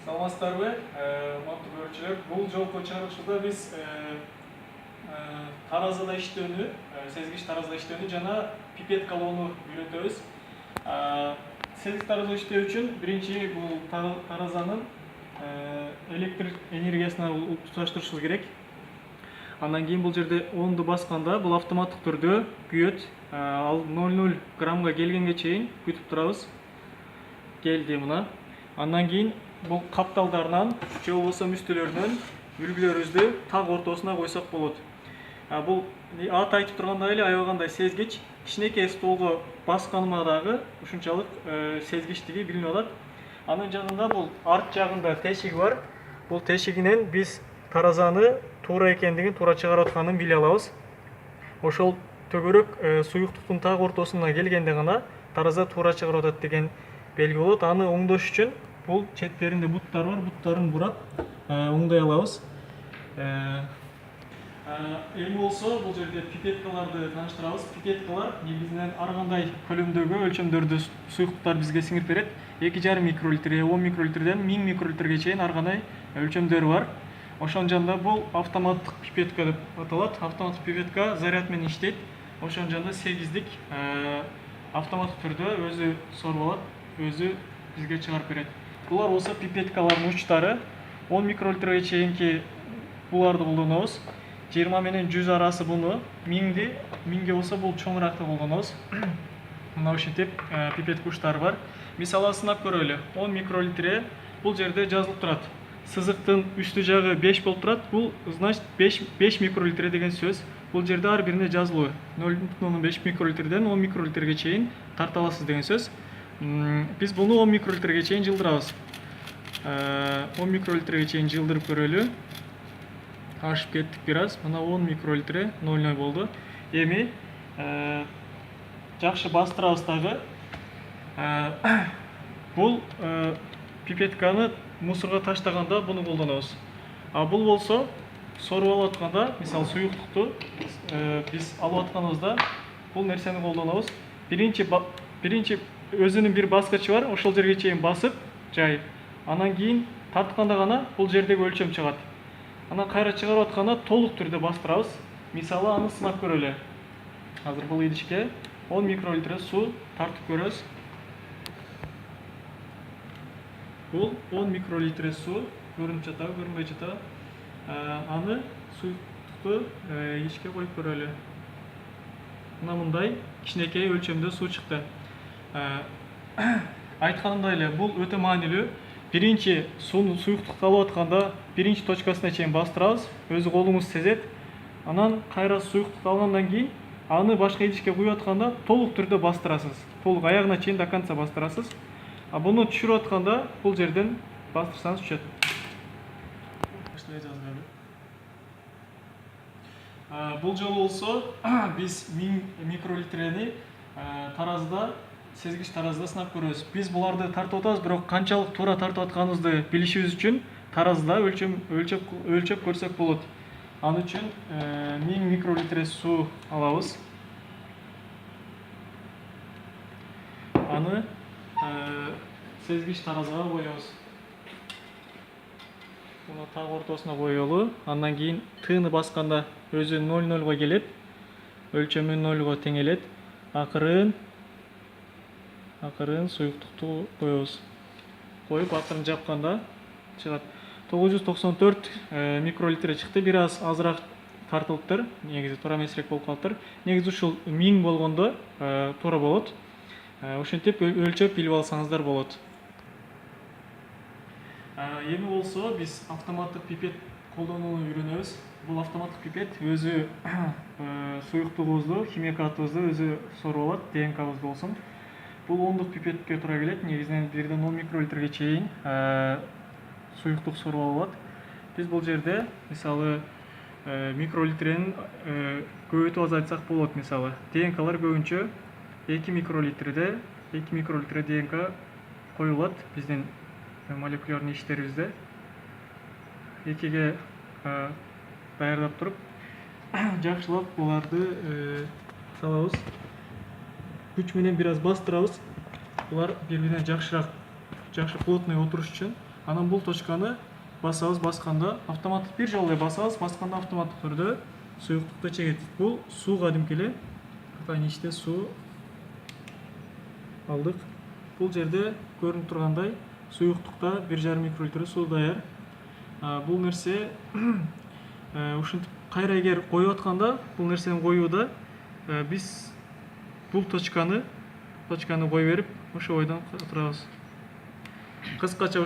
Саламатсыздарбы, урматтуу көрүүчүлөр. Бул жолку чыгарылышыбызда биз таразада иштөөнү, сезгич таразада иштөөнү жана пипеткалоону үйрөтөбүз. Сезгич таразада иштөө үчүн биринчи бул таразанын электр энергиясына туташтырышыбыз керек. Андан кийин бул жерде онду басканда бул автоматтык түрдө күйөт. Ал 0,0 граммга келгенге чейин күтүп турабыз. Келди мына. Андан кийин бул капталдарынан же болбосо мүстөлөрүнөн үлгүлөрүбүздү так ортосуна койсок болот. Бул аты айтып тургандай эле аябагандай сезгич. Кичинекей столго басканыма дагы ушунчалык сезгичтиги билинип атат. Анын жанында бул арт жагында тешиги бар. Бул тешигинен биз таразаны туура экендигин, туура чыгарып атканын биле алабыз. Ошол төгөрөк суюктуктун так ортосуна келгенде гана тараза туура чыгарып атат деген белги болот. Аны оңдош үчүн бул четтеринде буттар бар, буттарын бурап оңдой алабыз. Эми болсо бул жерде пипеткаларды тааныштырабыз. Пипеткалар негизинен ар кандай көлөмдөгү өлчөмдөрдү суюктуктар бизге сиңирип берет. 2,5 микролитр, 10 микролитрден 1000 микролитрге чейин ар кандай өлчөмдөрү бар. Ошонун жанында бул автоматтык пипетка деп аталат. Автоматтык пипетка заряд менен иштейт. Ошонун жанында 8дик автоматтык түрдө өзү соруп алат, өзү бизге чыгарып берет. Булар болсо пипеткалардын учтары. 10 микролитрге чейинки буларды колдонобуз. 20 менен 100 арасы буну, 1000ге болсо бул чоңуракты колдонобуз. Мына ушинтип пипетка учтары бар. Мисалы сынап көрөлү. 10 микролитре бул жерде жазылып турат. Сызыктын үстү жагы 5 болуп турат. Бул значит 5 микролитре деген сөз. Бул жерде ар бирине жазылуу 0,5 микролитрден 10 микролитрге чейин тарта аласыз деген сөз. Биз буну 10 микролитрге чейин жылдырабыз. 10 микролитрге чейин жылдырып көрөлү. Ашып кеттик бир аз. Мына 10 микролитре 0,0 болду. Эми жакшы бастырабыз дагы. Бул пипетканы мусорго таштаганда буну колдонобуз. Бул болсо соруп алып атканда, мисалы суюктукту биз алып атканыбызда бул нерсени колдонобуз. Биринчи өзүнүн бир баскычы бар, ошол жерге чейин басып, жайып. Анан кийин тартканда гана бул жердеги өлчөм чыгат. Анан кайра чыгарып атканда толук түрдө бастырабыз. Мисалы аны сынап көрөлү. Азыр бул идишке 10 микролитр суу тартып көрөбүз. Бул 10 микролитр суу көрүнүп жатабы, көрүнбөй жатабы? Аны суюктукту идишке коюп көрөлү. Мына мындай кичинекей өлчөмдө суу чыкты. Айтканымдай эле бул өтө маанилүү. Биринчи суюктукту алып атканда биринчи точкасына чейин бастырабыз, өзү колуңуз сезет. Анан кайра суюктукту алгандан кийин аны башка идишке куюп атканда толук түрдө бастырасыз. Толук аягына чейин до конца бастырасыз. Буну түшүрүп атканда бул жерден бастырсаңыз түшөт. Бул жолу болсо биз 1000 микролитрени таразда, сезгич таразда сынап көрөбүз. Биз буларды тартып атабыз, бирок канчалык туура тартып атканыбызды билишибиз үчүн таразда өлчөп көрсөк болот. Аны үчүн 1000 микролитр суу алабыз. Аны сезгич таразага коебуз. Буну так ортосуна коелу. Андан кийин тыны басканда өзү 0,0 келет. Өлчөмү 0 теңелет. Акырын суюктукту коебуз. Коюп акырын жапканда чыгат. 994 микролитр чыкты. Бир аз азыраак тартылыптыр. Негизи туура эмесирээк болуп калыптыр. Негизи ушул 1000 болгондо туура болот. Ошентип өлчөп билип алсаңыздар болот. Эми болсо биз автоматтык пипет колдонууну үйрөнөбүз. Бул автоматтык пипет өзү суюктугубузду, химикатыбызды өзү соруп алат, ДНКбызды болсун. Бул ондук пипетке туура келет. Негизинен 1ден 10 микролитрге чейин суюктук соруп алат. Биз бул жерде мисалы микролитренин көбөйтүп азайтсак болот. Мисалы ДНКлар көбүнчө 2 микролитр ДНК коюлат биздин молекулярный иштерибизде. 2ге даярдап туруп жакшылап буларды салабыз. Күч менен бир аз бастырабыз. Булар бири-бирине жакшы плотный отуруш үчүн Анан бул точканы басабыз, басканда автоматтык бир жолу эле басабыз, басканда автоматтык түрдө суюктукту чегет. Бул суу кадимки эле. Атайын ичте суу алдык. Бул жерде көрүнүп тургандай суюктукта 1,5 микролитр суу даяр. Бул нерсе ушинтип кайра эгер коюп атканда, бул нерсени коюуда биз бул точканы кое берип, ошо бойдон турабыз. Кыскача